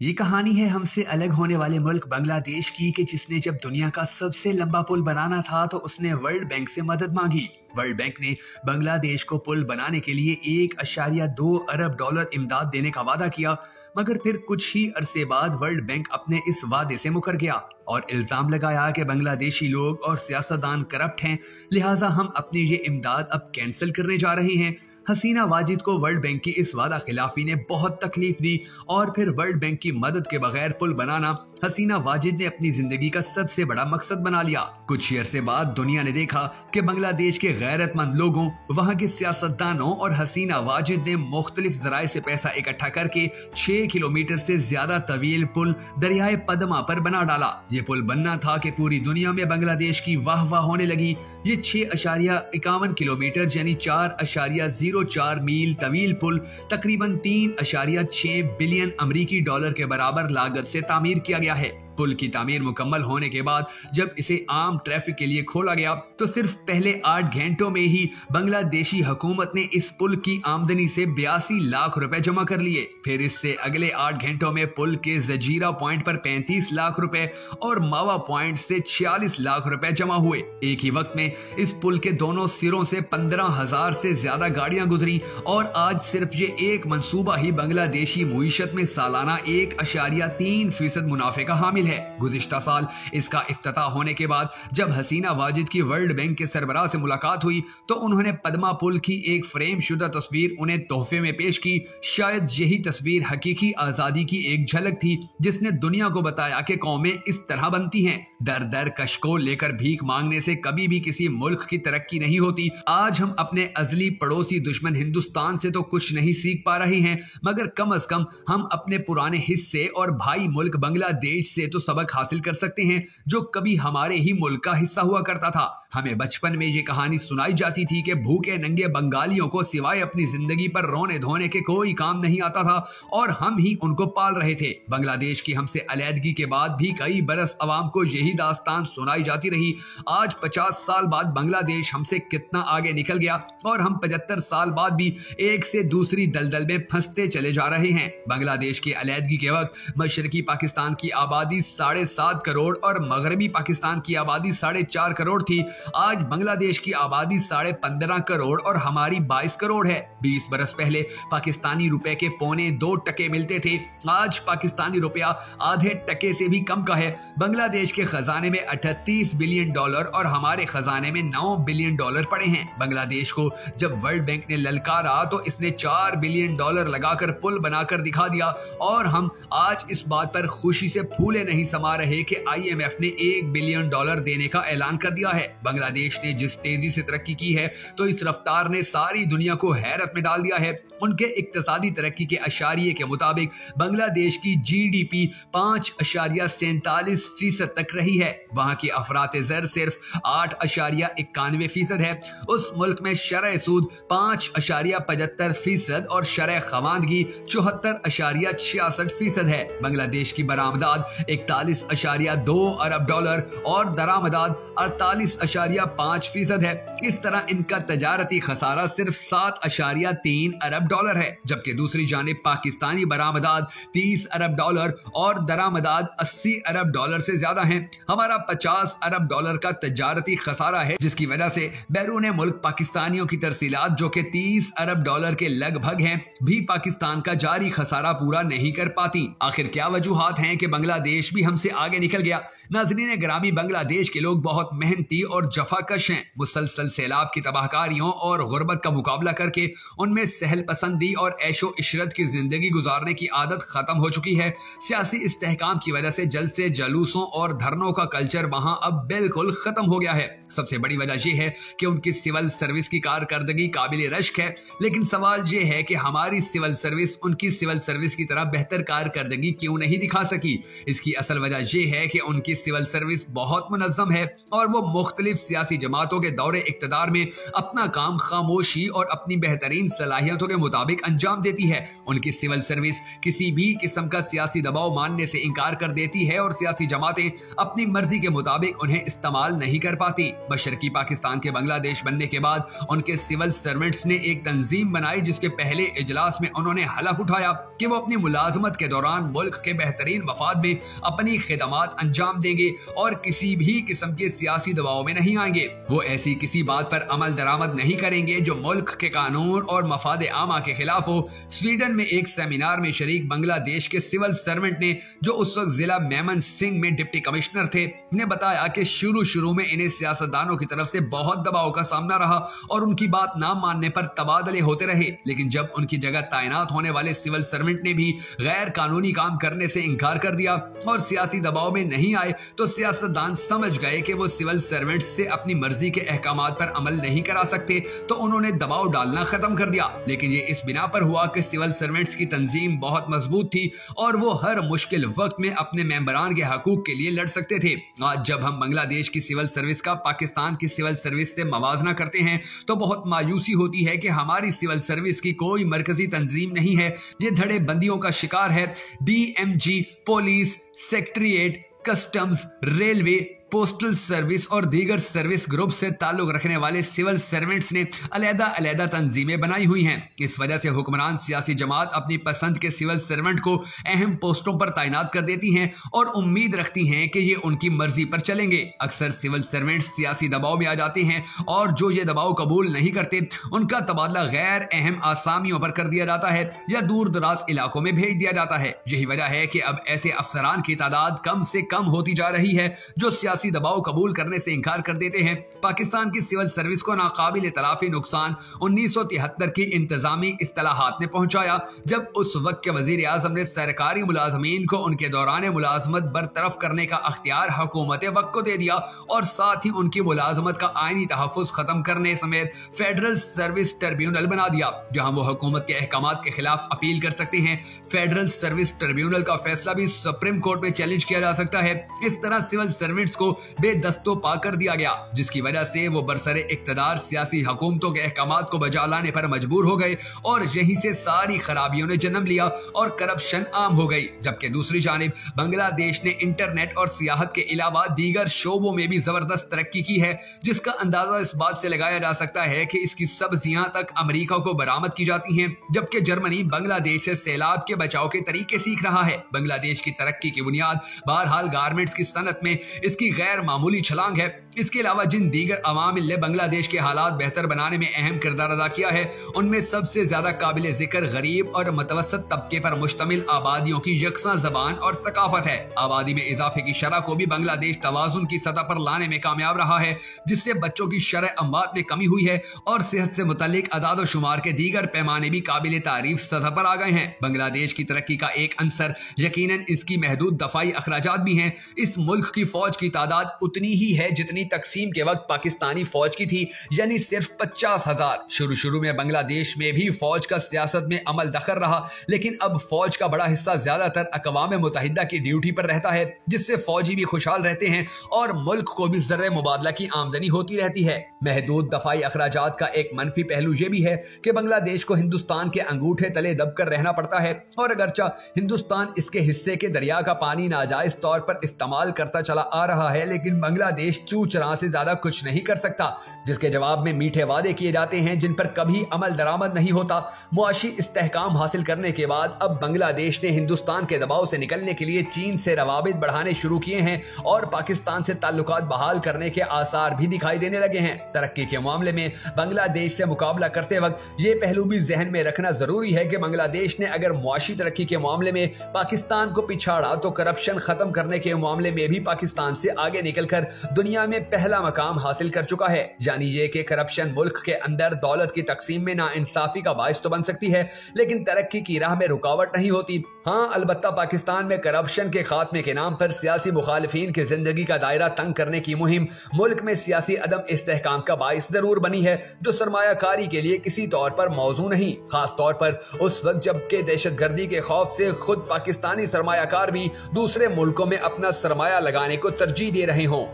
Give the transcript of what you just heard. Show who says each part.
Speaker 1: ये कहानी है हमसे अलग होने वाले मुल्क बांग्लादेश की कि जिसने जब दुनिया का सबसे लंबा पुल बनाना था तो उसने वर्ल्ड बैंक से मदद मांगी। वर्ल्ड बैंक ने बांग्लादेश को पुल बनाने के लिए 1.2 अरब डॉलर इमदाद देने का वादा किया, मगर फिर कुछ ही अरसे बाद वर्ल्ड बैंक अपने इस वादे से मुकर गया और इल्जाम लगाया कि बांग्लादेशी लोग और सियासतदान करप्ट हैं, लिहाजा हम अपनी ये इमदाद अब कैंसिल करने जा रहे हैं। हसीना वाजिद को वर्ल्ड बैंक की इस वादा खिलाफी ने बहुत तकलीफ दी और फिर वर्ल्ड बैंक की मदद के बगैर पुल बनाना हसीना वाजिद ने अपनी जिंदगी का सबसे बड़ा मकसद बना लिया। कुछ ही अरसे बाद दुनिया ने देखा कि बांग्लादेश के गैरतमंद लोगों, वहां के सियासतदानों और हसीना वाजिद ने मुख्तलिफ जराए से पैसा इकट्ठा करके 6 किलोमीटर से ज्यादा तवील पुल दरियाए पदमा पर बना डाला। ये पुल बनना था कि पूरी दुनिया में बांग्लादेश की वाह वाह होने लगी। ये 6.51 किलोमीटर यानी 4.04 मील तवील पुल तकरीबन 3.6 बिलियन अमरीकी डॉलर के बराबर लागत से तामीर किया गया है। पुल की तामीर मुकम्मल होने के बाद जब इसे आम ट्रैफिक के लिए खोला गया तो सिर्फ पहले 8 घंटों में ही बांग्लादेशी हुकूमत ने इस पुल की आमदनी से 82 लाख रुपए जमा कर लिए। फिर इससे अगले 8 घंटों में पुल के जजीरा पॉइंट पर 35 लाख रुपए और मावा पॉइंट से 46 लाख रुपए जमा हुए। एक ही वक्त में इस पुल के दोनों सिरों से 15,000 से ज्यादा गाड़ियां गुजरी और आज सिर्फ ये एक मंसूबा ही बांग्लादेशी मुईशत में सालाना 1.3% मुनाफे का हामिल है। गुज़िश्ता साल इसका इफ्तिताह होने के बाद जब हसीना वाजिद की वर्ल्ड बैंक के सरबराह से मुलाकात हुई तो उन्होंने पद्मा पुल की एक फ्रेम शुदा तस्वीर उन्हें तोहफे में पेश की। शायद यही तस्वीर हकीकी आजादी की एक झलक थी जिसने दुनिया को बताया कि कौमें इस तरह बनती हैं। दर दर कशको लेकर भीख मांगने से कभी भी किसी मुल्क की तरक्की नहीं होती। आज हम अपने अजली पड़ोसी दुश्मन हिंदुस्तान से तो कुछ नहीं सीख पा रहे हैं, मगर कम से कम हम अपने पुराने हिस्से और भाई मुल्क बांग्लादेश से तो सबक हासिल कर सकते हैं जो कभी हमारे ही मुल्क का हिस्सा हुआ करता था। हमें बचपन में ये कहानी सुनाई जाती थी कि भूखे नंगे बंगालियों को सिवाय अपनी जिंदगी पर रोने धोने के कोई काम नहीं आता था और हम ही उनको पाल रहे थे। बांग्लादेश की हमसे अलहदगी के बाद भी कई बरस अवाम को यही दास्तान सुनाई जाती रही। आज 50 साल बाद बांग्लादेश हमसे कितना आगे निकल गया और हम 75 साल बाद भी एक से दूसरी दलदल में फंसते चले जा रहे हैं। बांग्लादेश की अलहदगी के वक्त मशरकी पाकिस्तान की आबादी 7.5 करोड़ और मगरबी पाकिस्तान की आबादी 4.5 करोड़ थी। आज बांग्लादेश की आबादी 15.5 करोड़ और हमारी 22 करोड़ है। 20 बरस पहले पाकिस्तानी रुपए के 2.25 मिलते थे, आज पाकिस्तानी रुपया आधे टके से भी कम का है। बांग्लादेश के खजाने में 38 बिलियन डॉलर और हमारे खजाने में 9 बिलियन डॉलर पड़े हैं। बांग्लादेश को जब वर्ल्ड बैंक ने ललकारा तो इसने 4 बिलियन डॉलर लगाकर पुल बनाकर दिखा दिया और हम आज इस बात पर खुशी से फूले नहीं समा रहे कि IMF ने 1 बिलियन डॉलर देने का ऐलान कर दिया है। बांग्लादेश ने जिस तेजी से तरक्की की है तो इस रफ्तार ने सारी दुनिया को हैरत में डाल दिया है। उनके इक्तिसादी तरक्की के अशारिये के मुताबिक बांग्लादेश की GDP 5.47% तक रही है। वहां की अफरात-ए-ज़र सिर्फ 8.91% है। उस मुल्क में शरह सूद 5.75% और शरह खवानगी 74.66% है। बांग्लादेश की बरामदाद 41.2 अरब डॉलर और दरामदाद 48.5% है। इस तरह इनका तजारती खसारा सिर्फ 7.3 अरब डॉलर है, जबकि दूसरी जानिब पाकिस्तानी बरामदाद 30 अरब डॉलर और दरामदाद 80 अरब डॉलर से ज्यादा है। हमारा 50 अरब डॉलर का तजारती खसारा है, जिसकी वजह से बैरून मुल्क पाकिस्तानियों की तरसीलात जो कि 30 अरब डॉलर के लगभग हैं भी पाकिस्तान का जारी खसारा पूरा नहीं कर पाती। आखिर क्या वजूहात हैं कि बांग्लादेश भी हमसे आगे निकल गया? नाज़रीन ग्रामी, बांग्लादेश के लोग बहुत मेहनती और जफाकश हैं। मुसलसल सैलाब की तबाहकारियों और गुर्बत का मुकाबला करके उनमें सहल पसंदी और ऐशो इशरत की जिंदगी गुजारने की आदत खत्म हो चुकी है। सियासी इस्तेहकाम की वजह से जलसे, जलूसों और धरनों का कल्चर वहां अब बिल्कुल खत्म हो गया है। सबसे बड़ी वजह यह है कि उनकी सिविल सर्विस की कारकर्दगी काबिल रश्क है, लेकिन सवाल यह है कि हमारी सिविल सर्विस उनकी सिविल सर्विस की तरह बेहतर कारकर्दगी क्यों नहीं दिखा सकी? इसकी असल वजह यह है कि उनकी सिविल सर्विस बहुत मुनज़्ज़म है और वो मुख्तलिफ सियासी जमातों के दौरे इक़्तिदार में अपना काम खामोशी और अपनी बेहतरीन सलाहियतों के मुताबिक अंजाम देती है। उनकी सिविल सर्विस किसी भी किस्म का सियासी दबाव मानने से इनकार कर देती है और सियासी जमातें अपनी मर्जी के मुताबिक उन्हें इस्तेमाल नहीं कर पाती। मशरकी पाकिस्तान के बांग्लादेश बनने के बाद उनके सिविल सर्वेंट्स ने एक तंजीम बनाई जिसके पहले इजलास में उन्होंने हलफ उठाया कि वो अपनी मुलाजमत के दौरान मुल्क के बेहतरीन मफाद में अपनी खिदमात अंजाम देंगे और किसी भी किस्म के सियासी दबाव में नहीं आएंगे। वो ऐसी किसी बात पर अमल दरामद नहीं करेंगे जो मुल्क के कानून और मफाद आमा के खिलाफ हो। स्वीडन में एक सेमिनार में शरीक बांग्लादेश के सिविल सर्वेंट ने, जो उस वक्त जिला मेमन सिंह में डिप्टी कमिश्नर थे, ने बताया कि शुरू में इन्हें सियासतदानों की तरफ से बहुत दबाव का सामना रहा और उनकी बात ना मानने पर तबादले होते रहे, लेकिन जब उनकी जगह तैनात होने वाले सिविल सर्वेंट ने भी गैर कानूनी काम करने से इनकार कर दिया और सियासी दबाव में नहीं आए तो सियासतदान समझ गए कि वो सिविल सर्वेंट से अपनी मर्जी के अहकामात पर अमल नहीं करा सकते, तो उन्होंने दबाव डालना खत्म कर दिया। लेकिन ये इस बिना पर हुआ कि सिविल सर्वेंट्स की तंजीम बहुत मजबूत थी और वो हर मुश्किल वक्त में अपने मेंबरान के हकूक के लिए लड़ सकते थे। आज जब हम बांग्लादेश की सिविल सर्विस का पाकिस्तान की सिविल सर्विस से मवाजना करते हैं तो बहुत मायूसी होती है कि हमारी सिविल सर्विस की कोई मरकजी तंजीम नहीं है। ये धड़े बंदियों का शिकार है। DMG, police, secretariat, customs, railway, postal service और दीगर सर्विस ग्रुप से ताल्लुक रखने वाले सिविल सर्वेंट्स ने अलग-अलग तंजीमें बनाई हुई हैं। इस वजह से हुक्मरान सियासी जमात अपनी पसंद के सिविल सर्वेंट को अहम पोस्टों पर तैनात कर देती हैं और उम्मीद रखती हैं कि ये उनकी मर्जी पर चलेंगे। अक्सर सिविल सर्वेंट्स सियासी दबाव में आ जाते हैं और जो ये दबाव कबूल नहीं करते उनका तबादला गैर अहम आसामियों पर कर दिया जाता है या दूर दराज इलाकों में भेज दिया जाता है। यही वजह है कि अब ऐसे अफसरान की तादाद कम से कम होती जा रही है जो सियासी दबाव कबूल करने से इनकार कर देते हैं। पाकिस्तान की सिविल सर्विस को नाकाबिल तलाफी नुकसान 1973 की इंतजामी इस्तिलाहात ने पहुंचाया, जब उस वक्त के वजीर आजम ने सरकारी मुलाजमीन को उनके दौरान मुलाजमत बरतरफ करने का अख्तियार हुकूमत वक्त को दे दिया और साथ ही उनकी मुलाजमत का आईनी तहफ़्फ़ुज़ खत्म करने समेत फेडरल सर्विस ट्रिब्यूनल बना दिया जहां वो हुकूमत के अहकामात के खिलाफ अपील कर सकते हैं। फेडरल सर्विस ट्रिब्यूनल का फैसला भी सुप्रीम कोर्ट में चैलेंज किया जा सकता है। इस तरह सिविल सर्वेंट्स को बेदस्तो पा कर दिया गया, जिसकी वजह से वो बरसरे इक्तदार सियासी हुकूमतों के अहकामात को बजा लाने पर मजबूर हो गए और यहीं से सारी खराबियों ने जन्म लिया और करप्शन आम हो गई। जबकि दूसरी जानिब बांग्लादेश ने इंटरनेट और सियाहत के अलावा दीगर शोबों में भी जबरदस्त तरक्की की है, जिसका अंदाजा इस बात से लगाया जा सकता है कि इसकी सब्जियां तक अमेरिका को बरामद की जाती हैं, जबकि जर्मनी बांग्लादेश से सैलाब के बचाव के तरीके सीख रहा है। बांग्लादेश की तरक्की की बुनियाद बहरहाल गारमेंट्स की सनत में इसकी गैर मामूली छलांग है। इसके अलावा जिन दीगर अवामिल ने बांग्लादेश के हालात बेहतर बनाने में अहम किरदार अदा किया है उनमें सबसे ज्यादा काबिल जिक्र गरीब और मुतवस्सित तबके पर मुश्तमिल आबादियों की यकसा जबान और सकाफत है। आबादी में इजाफे की शरह को भी बांग्लादेश तवाजुन की सतह पर लाने में कामयाब रहा है, जिससे बच्चों की शरह अमवात में कमी हुई है और सेहत से मुतल्लिक अदाद शुमार के दीगर पैमाने भी काबिल तारीफ सतह पर आ गए हैं। बांग्लादेश की तरक्की का एक अंसर यकीनन इसकी महदूद दफाई अखराजात भी हैं। इस मुल्क की फौज की तादाद उतनी ही है जितनी तकसीम के वक्त पाकिस्तानी फौज की थी, यानी सिर्फ 50,000। शुरू में बांग्लादेश में भी फौज का सियासत में अमल दखल रहा, लेकिन अब फौज का बड़ा हिस्सा ज्यादातर अक़वाम मुत्तहिदा की ड्यूटी पर रहता है, जिससे फौजी भी खुशहाल रहते हैं और मुल्क को भी ज़र्रे मुबादला की आमदनी होती रहती है। महदूद दफाई अखराजात का एक मनफी पहलू यह भी है कि बांग्लादेश को हिंदुस्तान के अंगूठे तले दबकर रहना पड़ता है और अगरचा हिंदुस्तान इसके हिस्से के दरिया का पानी नाजायज तौर पर इस्तेमाल करता चला आ रहा है, लेकिन बांग्लादेश चूचरा से ज्यादा कुछ नहीं कर सकता, जिसके जवाब में मीठे वादे किए जाते हैं जिन पर कभी अमल दरामद नहीं होता। मुआशी इस्तेहकाम हासिल करने के बाद अब बांग्लादेश ने हिंदुस्तान के दबाव से निकलने के लिए चीन से रवाबित बढ़ाने शुरू किए हैं और पाकिस्तान से ताल्लुकात बहाल करने के आसार भी दिखाई देने लगे हैं। तरक्की के मामले में बांग्लादेश से मुकाबला करते वक्त ये पहलू भी जहन में रखना जरूरी है कि बांग्लादेश ने अगर मुआशी तरक्की के मामले में पाकिस्तान को पिछाड़ा तो करप्शन खत्म करने के मामले में भी पाकिस्तान से आगे निकलकर दुनिया में पहला मकाम हासिल कर चुका है। जानी ये कि करप्शन मुल्क के अंदर दौलत की तकसीम में नाइंसाफी का बाइस तो बन सकती है, लेकिन तरक्की की राह में रुकावट नहीं होती। हाँ, अलबत्ता पाकिस्तान में करप्शन के खात्मे के नाम पर सियासी मुखालिफिन की जिंदगी का दायरा तंग करने की मुहिम मुल्क में सियासी अदम इस्तेहकाम का बाइस जरूर बनी है, जो सरमायाकारी के लिए किसी तौर पर मौजू नहीं, खास तौर पर उस वक्त जबकि दहशतगर्दी के खौफ से खुद पाकिस्तानी सरमायाकार भी दूसरे मुल्कों में अपना सरमाया लगाने को तरजीह दे रहे हों।